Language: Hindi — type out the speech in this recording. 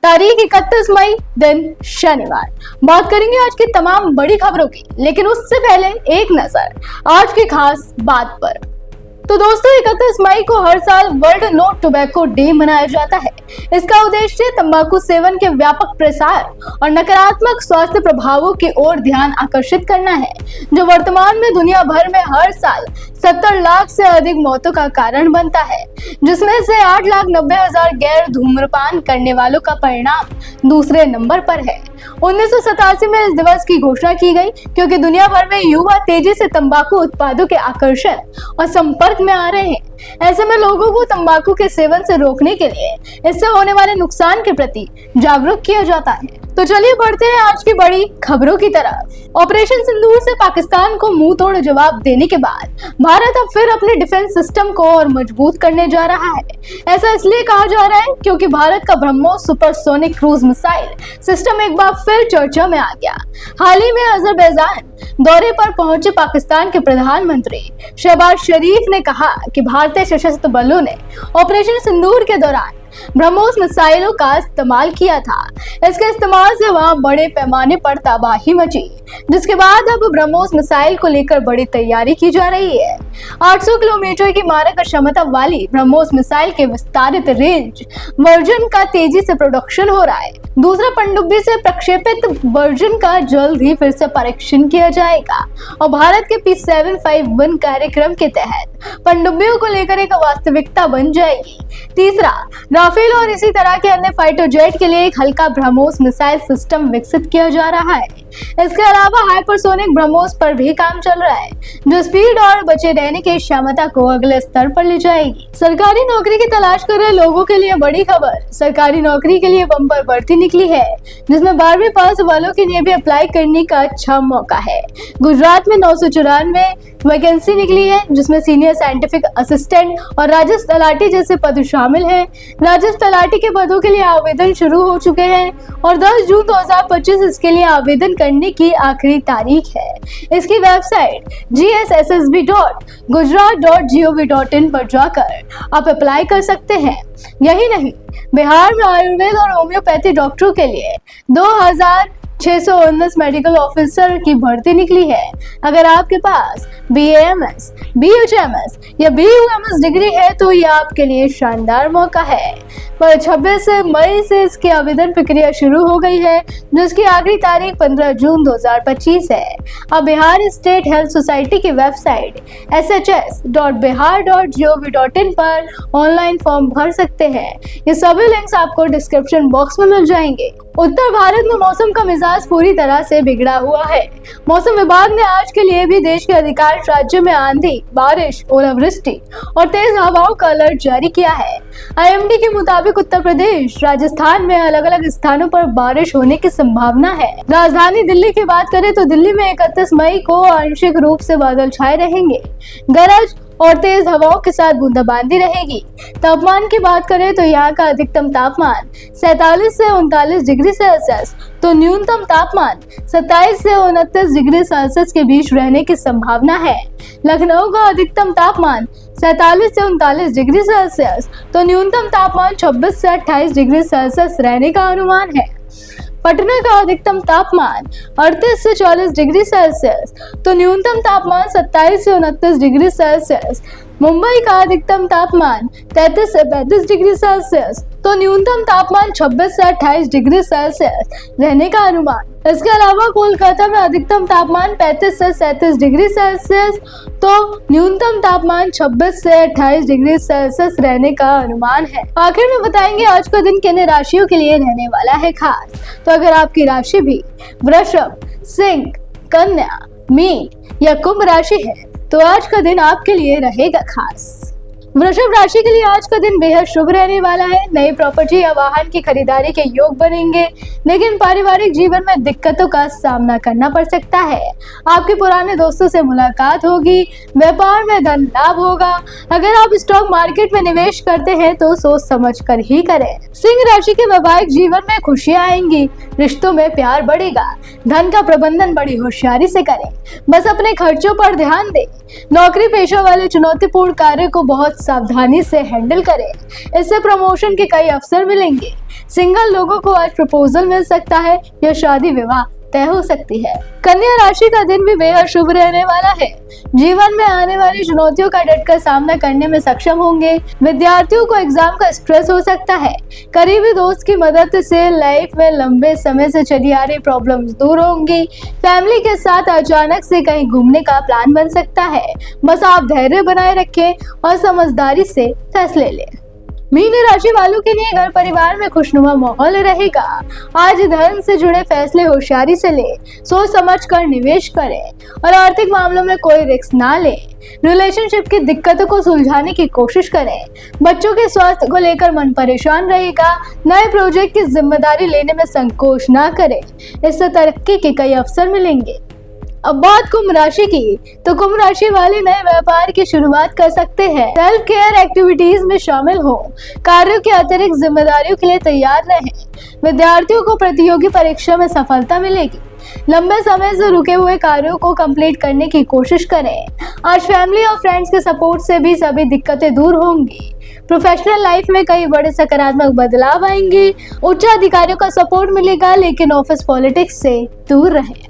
तारीख 31 मई, दिन शनिवार। बात करेंगे आज की तमाम बड़ी खबरों की, लेकिन उससे पहले एक नजर आज की खास बात पर। तो दोस्तों, 31 मई को हर साल वर्ल्ड नो टोबैको डे मनाया जाता है। इसका उद्देश्य तंबाकू सेवन के व्यापक प्रसार और नकारात्मक स्वास्थ्य प्रभावों की ओर ध्यान आकर्षित करना है, जो वर्तमान में दुनिया भर में हर साल 70 लाख से अधिक मौतों का कारण बनता है, जिसमें से 8,90,000 गैर धूम्रपान करने वालों का परिणाम दूसरे नंबर पर है। 1987 में इस दिवस की घोषणा की गई क्योंकि दुनिया भर में युवा तेजी से तंबाकू उत्पादों के आकर्षण और संपर्क में आ रहे हैं। ऐसे में लोगों को तंबाकू के सेवन से रोकने के लिए इससे होने वाले नुकसान के प्रति जागरूक किया जाता है। तो चलिए बढ़ते हैं आज की बड़ी खबरों की तरफ। ऑपरेशन सिंदूर से पाकिस्तान को मुंह तोड़ जवाब देने के बाद भारत अब फिर अपने डिफेंस सिस्टम को और मजबूत करने जा रहा है। ऐसा इसलिए कहा जा रहा है क्योंकि भारत का BrahMos supersonic cruise missile system एक बार फिर चर्चा में आ गया। हाल ही में अजरबैजान दौरे पर पहुंचे पाकिस्तान के प्रधानमंत्री शहबाज शरीफ ने कहा कि भारतीय सशस्त्र बलों ने ऑपरेशन सिंदूर के दौरान ब्रह्मोस मिसाइलों का इस्तेमाल किया था। इसके इस्तेमाल से वहां बड़े पैमाने पर तबाही मची, जिसके बाद अब ब्रह्मोस मिसाइल को लेकर बड़ी तैयारी की जा रही है। 800 किलोमीटर की मारक क्षमता वाली ब्रह्मोस मिसाइल के विस्तारित रेंज वर्जन का तेजी से प्रोडक्शन हो रहा है। दूसरा पनडुब्बी से प्रक्षेपित वर्जन का जल्द ही फिर से परीक्षण किया जाएगा और भारत के P751 कार्यक्रम के तहत पनडुब्बियों को लेकर एक वास्तविकता बन जाएगी। तीसरा, राफेल और इसी तरह के अन्य फाइटर जेट के लिए एक हल्का ब्रह्मोस मिसाइल सिस्टम विकसित किया जा रहा है। इसके अलावा हाइपरसोनिक ब्रह्मोस पर भी काम चल रहा है, जो स्पीड और बचे रहने की क्षमता को अगले स्तर पर ले जाएगी। सरकारी नौकरी की तलाश कर रहे लोगों के लिए बड़ी खबर। सरकारी नौकरी के लिए बम्पर भर्ती निकली है, जिसमें 12वीं पास वालों के लिए भी अप्लाई करने का अच्छा मौका है। गुजरात में 994 वैकेंसी निकली है, जिसमें सीनियर साइंटिफिक असिस्टेंट और राजस्व तलाटी जैसे पद शामिल हैं। राजस्व तलाटी के पदों के लिए आवेदन शुरू हो चुके हैं और 10 जून 2025 इसके लिए आवेदन करने की आखिरी तारीख है। इसकी वेबसाइट gssb.gujarat.gov.in पर जाकर आप अप्लाई कर सकते हैं। यही नहीं, बिहार में आयुर्वेद और होम्योपैथी डॉक्टरों के लिए 2619 मेडिकल ऑफिसर की भर्ती निकली है। अगर आपके पास BAMS, BHMS या BUMS डिग्री है तो यह आपके लिए शानदार मौका है। पर 26 मई से इसकी आवेदन प्रक्रिया शुरू हो गई है, जिसकी आखिरी तारीख 15 जून 2025 है। अब बिहार स्टेट हेल्थ सोसाइटी की वेबसाइट shs.bihar.gov.in पर ऑनलाइन फॉर्म भर सकते हैं। ये सभी लिंक्स आपको डिस्क्रिप्शन बॉक्स में मिल जाएंगे। उत्तर भारत में मौसम का मिजाज पूरी तरह से बिगड़ा हुआ है। मौसम विभाग ने आज के लिए भी देश के अधिकांश राज्यों में आंधी, बारिश, ओलावृष्टि और तेज हवाओं का अलर्ट जारी किया है। IMD के मुताबिक उत्तर प्रदेश, राजस्थान में अलग अलग स्थानों पर बारिश होने की संभावना है। राजधानी दिल्ली की बात करें तो दिल्ली में 31 मई को आंशिक रूप से बादल छाए रहेंगे। गरज और तेज हवाओं के साथ बूंदाबांदी रहेगी। तापमान की बात करें तो यहाँ का अधिकतम तापमान 47 से 39 डिग्री सेल्सियस तो न्यूनतम तापमान 27 से 29 डिग्री सेल्सियस के बीच रहने की संभावना है। लखनऊ का अधिकतम तापमान 47 से 39 डिग्री सेल्सियस तो न्यूनतम तापमान 26 से 28 डिग्री सेल्सियस रहने का अनुमान है। पटना का अधिकतम तापमान 38 से 40 डिग्री सेल्सियस तो न्यूनतम तापमान 27 से 29 डिग्री सेल्सियस। मुंबई का अधिकतम तापमान 33 से 35 डिग्री सेल्सियस तो न्यूनतम तापमान 26 से 28 डिग्री सेल्सियस रहने का अनुमान। इसके अलावा कोलकाता में अधिकतम तापमान 35 से 37 डिग्री सेल्सियस तो न्यूनतम तापमान 26 से 28 डिग्री सेल्सियस रहने का अनुमान है। आखिर में बताएंगे आज का दिन किन राशियों के लिए रहने वाला है खास। तो अगर आपकी राशि भी वृषभ, सिंह, कन्या, मीन या कुंभ राशि है तो आज का दिन आपके लिए रहेगा खास। वृषभ राशि के लिए आज का दिन बेहद शुभ रहने वाला है। नई प्रॉपर्टी या वाहन की खरीदारी के योग बनेंगे, लेकिन पारिवारिक जीवन में दिक्कतों का सामना करना पड़ सकता है। आपके पुराने दोस्तों से मुलाकात होगी। व्यापार में धन लाभ होगा। अगर आप स्टॉक मार्केट में निवेश करते हैं तो सोच समझ कर ही करें। सिंह राशि के वैवाहिक जीवन में खुशियां आएंगी। रिश्तों में प्यार बढ़ेगा। धन का प्रबंधन बड़ी होशियारी से करें। बस अपने खर्चों पर ध्यान दें। नौकरी पेशा वाले चुनौतीपूर्ण कार्य को बहुत सावधानी से हैंडल करें। इससे प्रमोशन के कई अवसर मिलेंगे। सिंगल लोगों को आज प्रपोजल मिल सकता है या शादी विवाह तय हो सकती है। कन्या राशि का दिन भी बेहद शुभ रहने वाला है। जीवन में आने वाली चुनौतियों का डटकर सामना करने में सक्षम होंगे। विद्यार्थियों को एग्जाम का स्ट्रेस हो सकता है। करीबी दोस्त की मदद से लाइफ में लंबे समय से चली आ रही प्रॉब्लम्स दूर होंगी। फैमिली के साथ अचानक से कहीं घूमने का प्लान बन सकता है। बस आप धैर्य बनाए रखें और समझदारी से फैसले लें। मीन राशि वालों के लिए घर परिवार में खुशनुमा माहौल रहेगा। आज धन से जुड़े फैसले होशियारी से लें, सोच समझ कर निवेश करें और आर्थिक मामलों में कोई रिस्क ना लें। रिलेशनशिप की दिक्कतों को सुलझाने की कोशिश करें। बच्चों के स्वास्थ्य को लेकर मन परेशान रहेगा। नए प्रोजेक्ट की जिम्मेदारी लेने में संकोच ना करें, इससे तरक्की के कई अवसर मिलेंगे। अब बात कुंभ राशि की, तो कुंभ राशि वाले नए व्यापार की शुरुआत कर सकते हैं। सेल्फ केयर एक्टिविटीज में शामिल हो, कार्यों की अतिरिक्त जिम्मेदारियों के लिए तैयार रहें। विद्यार्थियों को प्रतियोगी परीक्षा में सफलता मिलेगी। लंबे समय से रुके हुए कार्यों को कंप्लीट करने की कोशिश करें। आज फैमिली और फ्रेंड्स के सपोर्ट से भी सभी दिक्कतें दूर होंगी। प्रोफेशनल लाइफ में कई बड़े सकारात्मक बदलाव आएंगे। उच्च अधिकारियों का सपोर्ट मिलेगा, लेकिन ऑफिस पॉलिटिक्स से दूर रहें।